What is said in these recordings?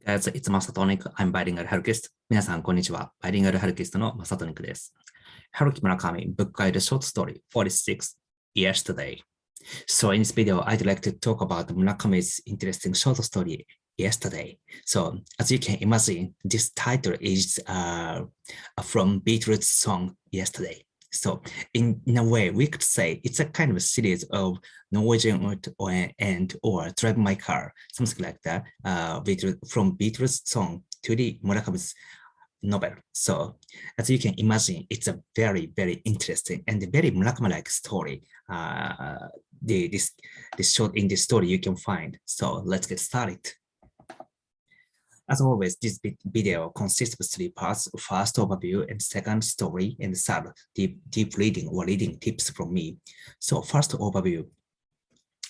It's Masatonic. I'm bilingual Harukist. 皆さん、こんにちは。バイリンガルハルキストのマサトニックです。Haruki Murakami, book guide short story 46, Yesterday. So in this video, I'd like to talk about Murakami's interesting short story, Yesterday. So as you can imagine, this title is from Beatles' song, Yesterday. So in a way, we could say it's a kind of a series of Norwegian or Drive My Car, something like that, from Beatles' song to the Murakami's novel. So as you can imagine, it's a very, very interesting and very Murakami-like story. This short in this story you can find. So let's get started. As always, this video consists of 3 parts: first overview, and second story, and third deep reading or reading tips from me. So first overview.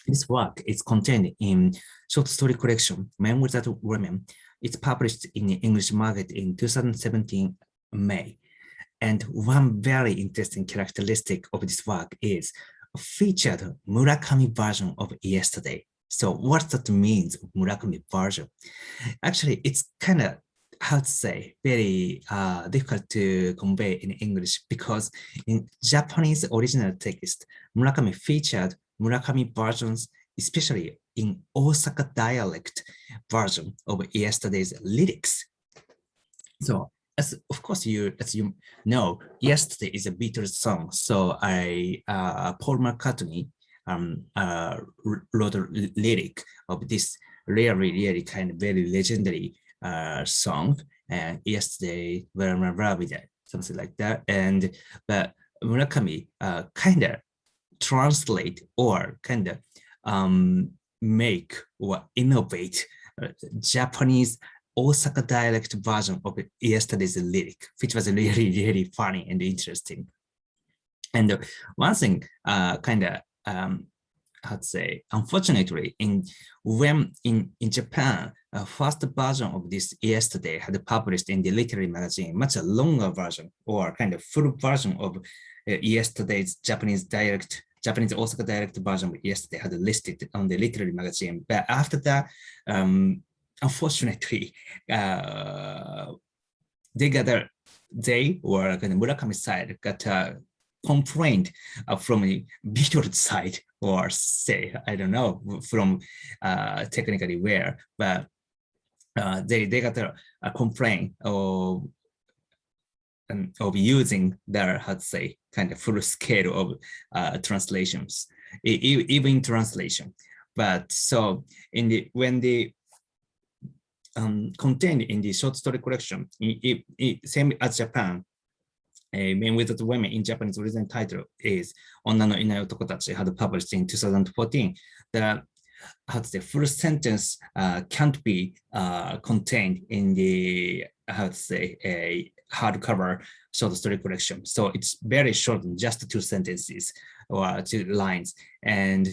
This work is contained in short story collection Men Without Women. It's published in the English market in 2017 May. And one very interesting characteristic of this work is a featured Murakami version of Yesterday. So what that means, Murakami version? Actually, it's kind of, how to say, very difficult to convey in English, because in Japanese original text, Murakami featured Murakami versions, especially in Osaka dialect version of Yesterday's lyrics. So as you know, Yesterday is a Beatles song. So Paul McCartney wrote a lyric of this really kind of very legendary song, and Yesterday, something like that. But Murakami kind of translate or kind of make or innovate Japanese Osaka dialect version of Yesterday's lyric, which was really funny and interesting. And one thing how to say, unfortunately, in Japan, first version of this Yesterday had published in the literary magazine, much a longer version or kind of full version of Yesterday's Japanese Osaka dialect version of Yesterday had listed on the literary magazine. But after that, unfortunately, Murakami side got a complaint from the Beatles side, or say, I don't know, from technically where, but they got a complaint of using their, how to say, kind of full scale of translations, even translation. But so when the contained in the short story collection, same as Japan, Men Without Women in Japanese original title is Onna no Inai Otokotachi, had published in 2014. The how to say, full sentence can't be contained in the, how to say, a hardcover short story collection. So it's very short, just 2 sentences or 2 lines, and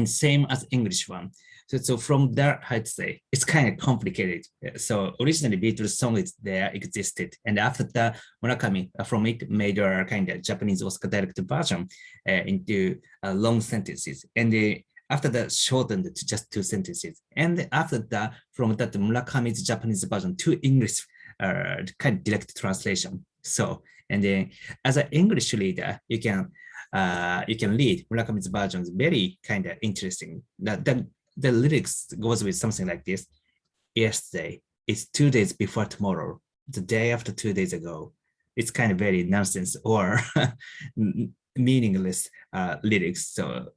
same as English one. So from there, I'd say it's kind of complicated. So originally Beatles song existed, and after that, Murakami from it made a kind of Japanese Osaka dialect version into long sentences, and after that shortened to just 2 sentences. And after that, from that Murakami's Japanese version to English kind of direct translation. So, and then as an English reader, you can read Murakami's versions, very kind of interesting. The lyrics goes with something like this: Yesterday is 2 days before tomorrow, the day after 2 days ago. It's kind of very nonsense or meaningless lyrics. So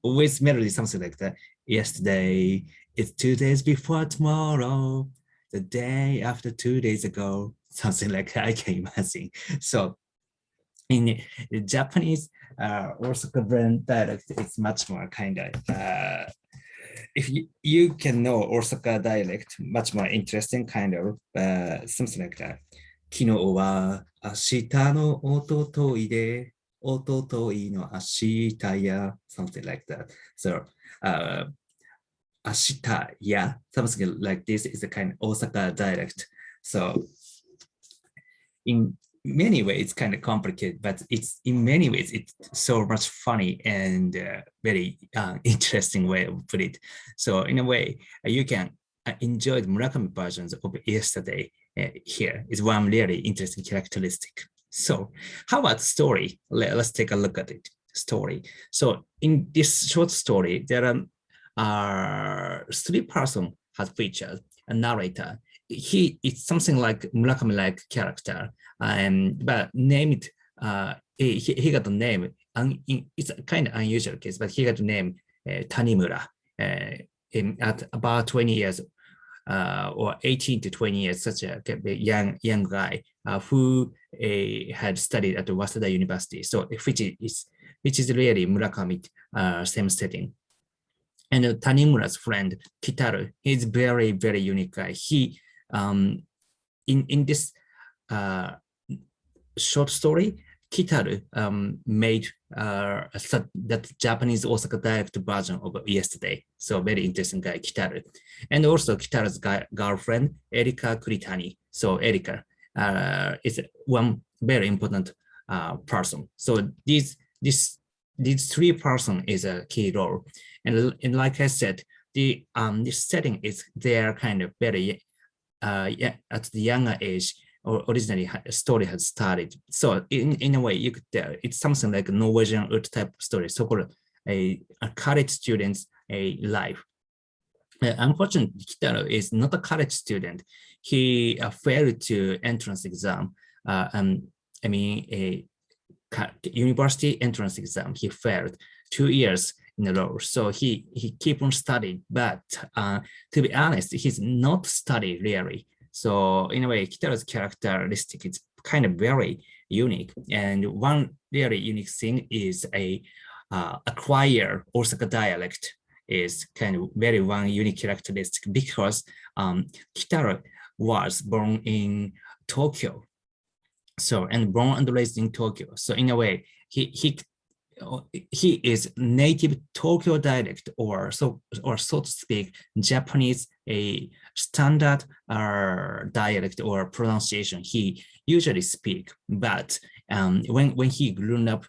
always melody, something like that. Yesterday is 2 days before tomorrow, the day after 2 days ago, something like that. I can imagine. So in Japanese Osaka brand dialect, it's much more kind of if you can know Osaka dialect, much more interesting kind of something like that. 昨日は明日の一昨日で、一昨日の明日や something like that. So 明日や something like this is a kind of Osaka dialect. So in many ways it's kind of complicated, but it's in many ways it's so much funny and very interesting way of put it. So in a way you can I enjoyed Murakami versions of Yesterday here is one really interesting characteristic. So how about story? Let's take a look at it. Story. So in this short story, there are three persons has featured a narrator. He is something like Murakami-like character, but named he got the name. It's a kind of unusual case, but he got the name Tanimura. At about 20 years or 18 to 20 years, such a young guy who had studied at the Waseda University. So which is really Murakami same setting. And Tanimura's friend Kitaru, he's very, very unique guy. He in this short story, Kitaru made that Japanese Osaka dialect version of Yesterday. So very interesting guy, Kitaru. And also Kitaru's girlfriend, Erika Kuritani. So Erika is one very important person. So these three person is a key role. And like I said, the this setting is their kind of very at the younger age, or originally a story had started. So in a way, you could tell it's something like a Norwegian type story, so-called a college student's life. Unfortunately, Kitaro is not a college student. He failed to entrance exam. I mean, a university entrance exam. He failed 2 years in a row. So he keep on studying, but to be honest, he's not study really. So in a way, Kitaro's characteristic is kind of very unique. And one really unique thing is a acquire Osaka dialect is kind of very one unique characteristic because Kitaro was born in Tokyo. So, and born and raised in Tokyo. So in a way, he is native Tokyo dialect, or so to speak, Japanese a standard dialect or pronunciation he usually speak. But when he grew up,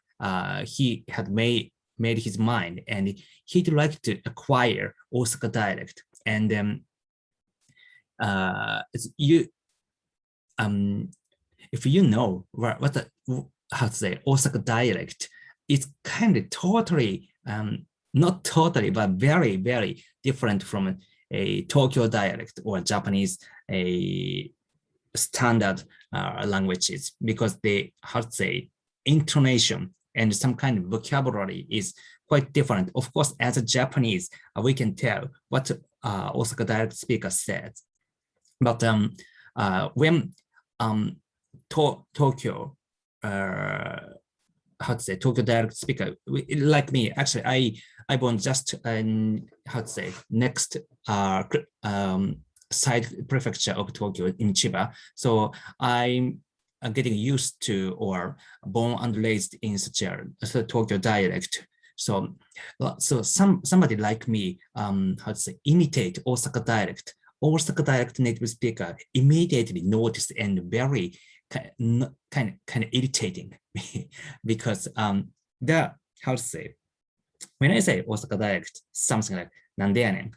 he had made his mind, and he'd like to acquire Osaka dialect. And if you know how to say Osaka dialect, it's kind of totally, not totally, but very, very different from a Tokyo dialect or Japanese standard languages, because they, how to say, intonation and some kind of vocabulary is quite different. Of course, as a Japanese, we can tell what Osaka dialect speaker says. But when Tokyo, how to say, Tokyo dialect speaker, like me, actually, I born just how to say, next side prefecture of Tokyo in Chiba. So I'm getting used to, or born and raised in such a Tokyo dialect. So somebody like me, how to say, imitate Osaka dialect. Osaka dialect native speaker immediately noticed and very kind of irritating me because the, how to say, when I say Osaka dialect, something like "nandeyanen,"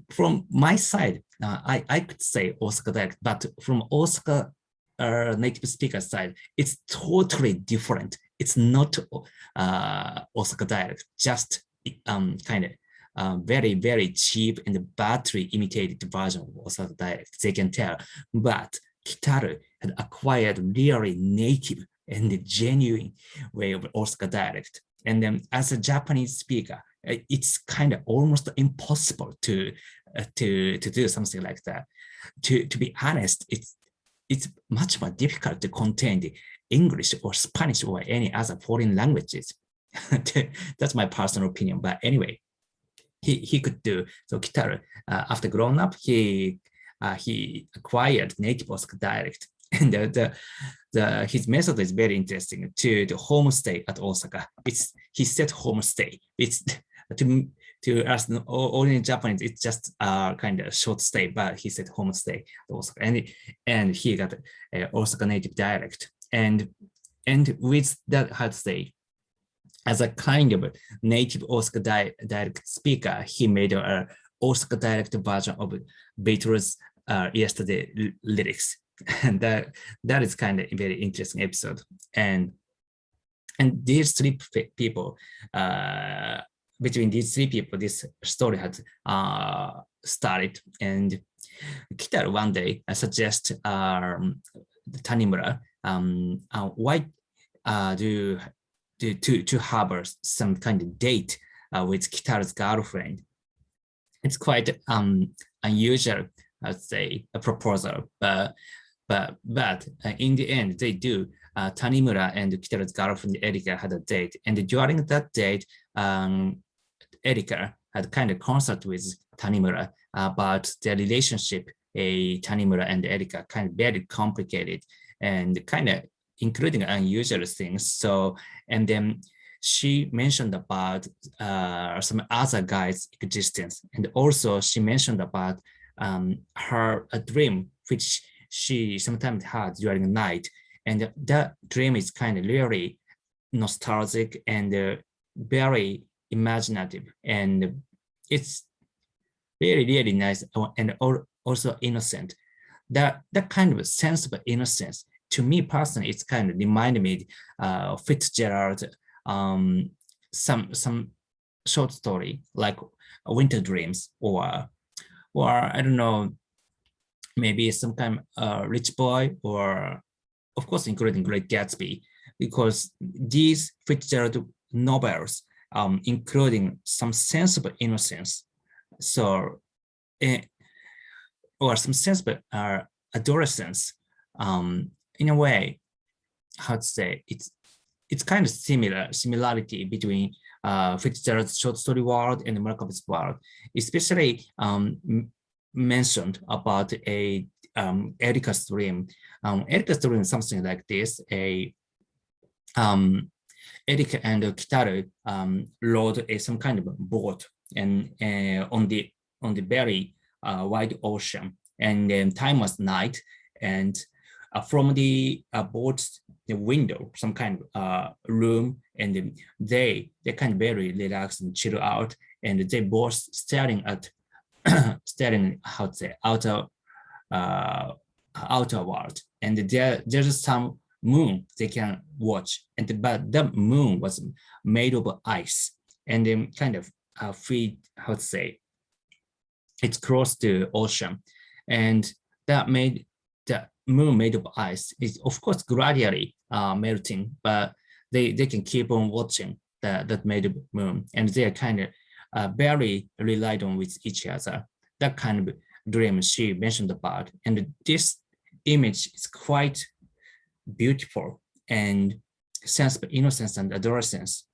from my side, I could say Osaka dialect, but from Osaka native speaker side, it's totally different. It's not Osaka dialect, just kind of very, very cheap and badly imitated version of Osaka dialect. They can tell, but Kitaru had acquired really native and genuine way of Osaka dialect. And then as a Japanese speaker, it's kind of almost impossible to do something like that. To be honest, it's much more difficult to contain the English or Spanish or any other foreign languages. That's my personal opinion. But anyway, he could do. So Kitaru, after growing up, he acquired native Osaka dialect. And his method is very interesting. To the homestay at Osaka, he said homestay. It's to us all in Japanese, it's just kind of short stay, but he said homestay at Osaka, and he got Osaka native dialect, and with that, how to say, as a kind of native Osaka dialect speaker, he made a Osaka dialect version of Beatles' Yesterday lyrics. And that is kind of a very interesting episode. And these three people, between these three people, this story had started. And Kitaru one day suggest Tanimura, why to have some kind of date with Kitaru's girlfriend. It's quite unusual, I'd say, a proposal, but in the end, they do. Tanimura and Kitaru's girlfriend Erika had a date, and during that date, Erika had kind of consult with Tanimura about their relationship. Tanimura and Erika kind of very complicated and kind of including unusual things. So, and then she mentioned about some other guys' existence, and also she mentioned about her dream which she sometimes had during the night, and that dream is kind of really nostalgic and very imaginative, and it's really nice and also innocent. That kind of sense of innocence, to me personally, it's kind of reminded me Fitzgerald, some short story like Winter Dreams, or I don't know, maybe some kind of Rich Boy, or of course including Great Gatsby, because these Fitzgerald novels, including some sense of innocence, so or some sense of adolescence, in a way, how to say, it's kind of similarity between Fitzgerald's short story world and Murakami's world, especially mentioned about Erika's dream. Erika's dream is something like this: Erika and Kitaru rode some kind of boat and on the very wide ocean, and then time was night, and from the boat's window, some kind of room, and they kind of very relaxed and chill out, and they both staring at how to say, outer world, and there's some moon they can watch, and but the moon was made of ice, and then kind of feed, how to say, it's close to ocean, and that made the moon made of ice is of course gradually melting, but they can keep on watching that made of moon, and they are kind of very relied on with each other. That kind of dream she mentioned about, and this image is quite beautiful, and sense of innocence and adolescence.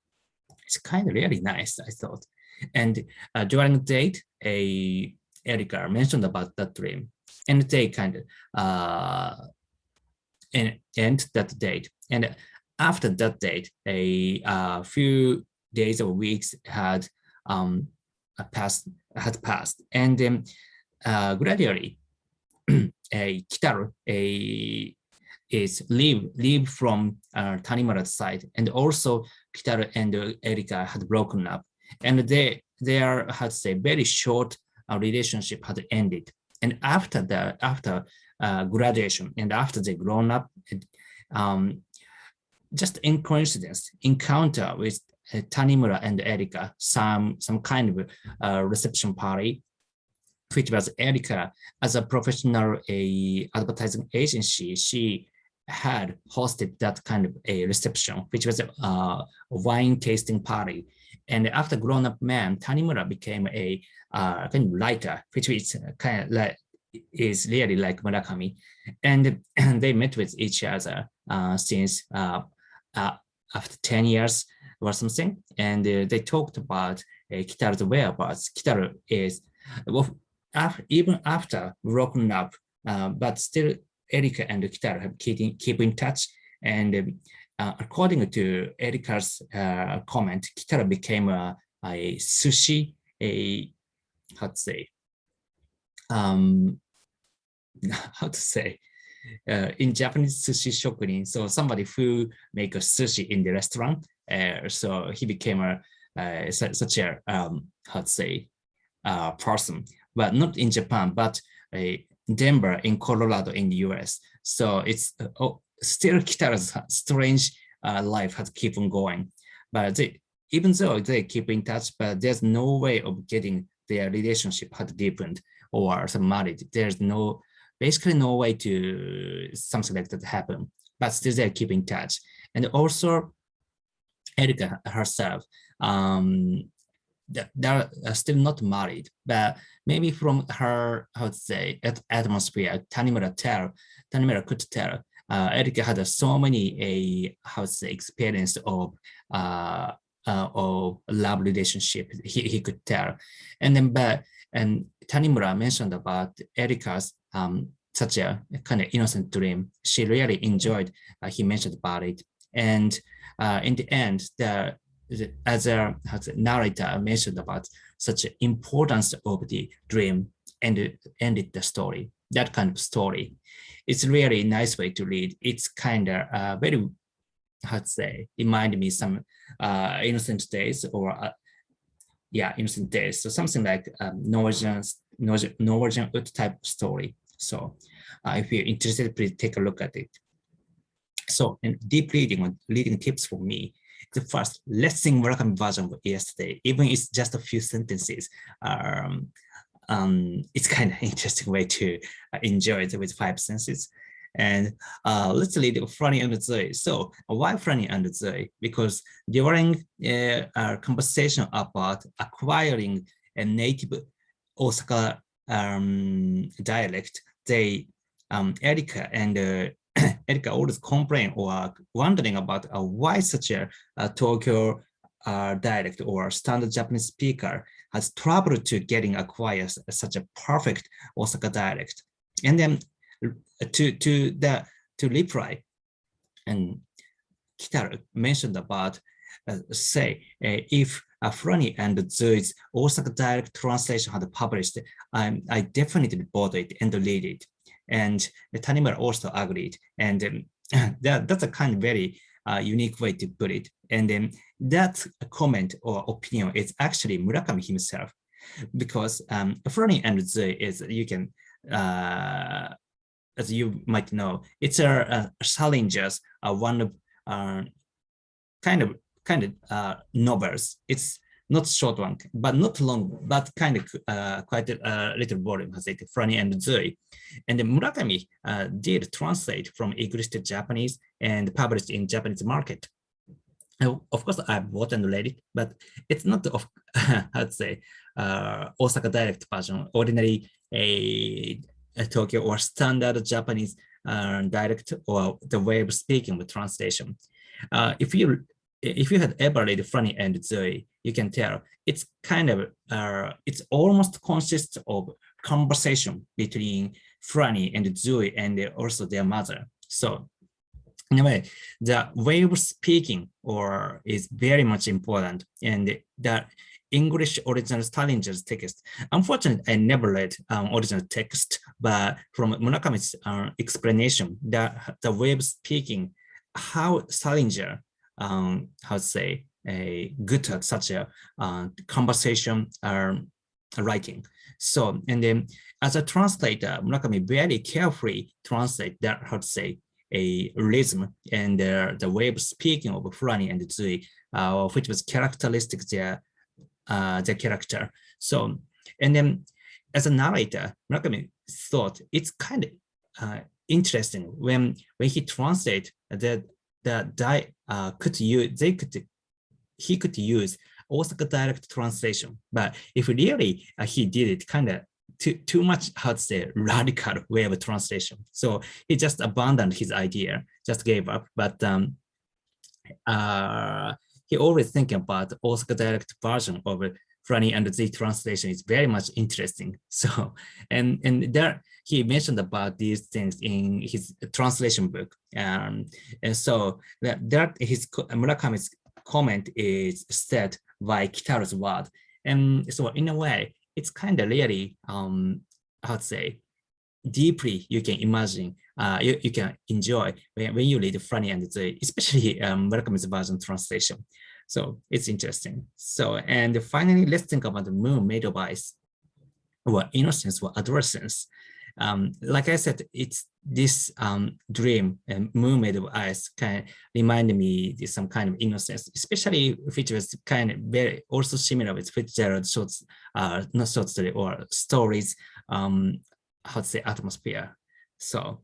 It's kind of really nice, I thought. And during the date, Erika mentioned about that dream, and they kind of end that date. And after that date, a few days or weeks had passed, and then gradually, Kitaru is leave from Tanimura's side, and also Kitaru and Erika had broken up, and their, how to say, very short relationship had ended. And after graduation, and after they grown up, just in coincidence, encounter with Tanimura and Erika, some kind of reception party, which was Erika as a professional advertising agency. She had hosted that kind of a reception, which was a wine tasting party. And after grown up man, Tanimura became a kind of writer, which is kind of like, is really like Murakami, and they met with each other since after 10 years or something, and they talked about Kitaru's whereabouts. Kitaru is, well, even after broken up, but still Erika and Kitaru have keep in touch, and according to Erika's comment, Kitaru became a sushi, how to say, in Japanese, sushi shokunin, so somebody who make a sushi in the restaurant. So he became such a how to say, person, but not in Japan, but Denver in Colorado in the US. So it's still Kitaro's strange life has keep on going. But even though they keep in touch, but there's no way of getting their relationship had deepened or some married. There's basically no way to something like that happen. But still they keep in touch. And also Erika herself, they're still not married, but maybe from her, how to say, atmosphere, Tanimura could tell, Erika had so many, how to say, experience of love relationship. He could tell, and then and Tanimura mentioned about Erika's such a kind of innocent dream. She really enjoyed. He mentioned about it, and in the end, as a narrator mentioned about such importance of the dream and ended the story. That kind of story, it's really a nice way to read. It's kind of very, how to say, remind me some innocent days or innocent days. So something like Norwegian Wood type story. So if you're interested, please take a look at it. So, in deep reading tips for me. The first, let's sing Murakami version of Yesterday, even it's just a few sentences. It's kind of interesting way to enjoy it with 5 senses. And let's read Franny and Zoe. So why Franny and Zoe? Because during our conversation about acquiring a native Osaka dialect, Erika and Erika always complain or wondering about why such a Tokyo dialect or standard Japanese speaker has trouble to getting acquire such a perfect Osaka dialect. And then to reply, and Kitaro mentioned about say if Franny and Zoe's Osaka dialect translation had published, I definitely bought it and read it. And Tanimura also agreed. And that's a kind of very unique way to put it. And then that comment or opinion is actually Murakami himself, because Franny and Zoe is, you can, as you might know, it's a Salinger's one of kind of novels. It's not short one, but not long, but kind of quite a little volume, has it, Franny and Zoe. And then Murakami did translate from English to Japanese and published in Japanese market. Of course, I bought and read it, but it's not of, how to say, Osaka dialect version, ordinary a Tokyo or standard Japanese dialect or the way of speaking with translation. If you had ever read Franny and Zoe, you can tell it's kind of, it's almost consists of conversation between Franny and Zoe and also their mother. So in a way, the way of speaking or is very much important, and the English original Salinger's text. Unfortunately, I never read original text, but from Murakami's explanation, the way of speaking, how Salinger, how to say, good at such a conversation writing. So, and then as a translator, Murakami very carefully translate that, how to say, a rhythm and the way of speaking of Franny and Zoe, which was characteristic their character. So, and then as a narrator, Murakami thought it's kind of interesting when he translate that he could use Osaka dialect translation, but if really he did it kind of too much, how to say, radical way of translation. So he just abandoned his idea, just gave up. But he always thinking about Osaka dialect version of Franny and the translation is very much interesting. So, and there he mentioned about these things in his translation book. And so that his Murakami's comment is said by Kitaro's word. And so in a way, it's kind of really, how to say, deeply you can imagine, you can enjoy when you read Franny and the, especially Murakami's version translation. So it's interesting. So, and finally, let's think about the moon made of ice. or innocence or adolescence. Like I said, it's this dream and movement of eyes kind of remind me of some kind of innocence, especially which was kind of very also similar with Fitzgerald shorts, not short story or stories, how to say atmosphere. So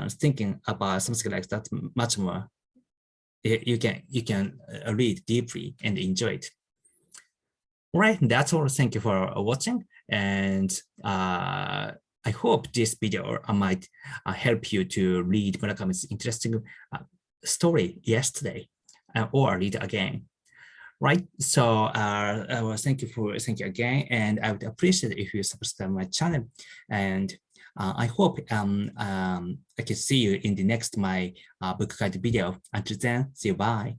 thinking about something like that much more, you can read deeply and enjoy it. All right, that's all. Thank you for watching, and I hope this video might help you to read Murakami's interesting story yesterday or read again. Right. So well, thank you again, and I would appreciate if you subscribe my channel. And I hope I can see you in the next my book guide video. Until then, see you. Bye.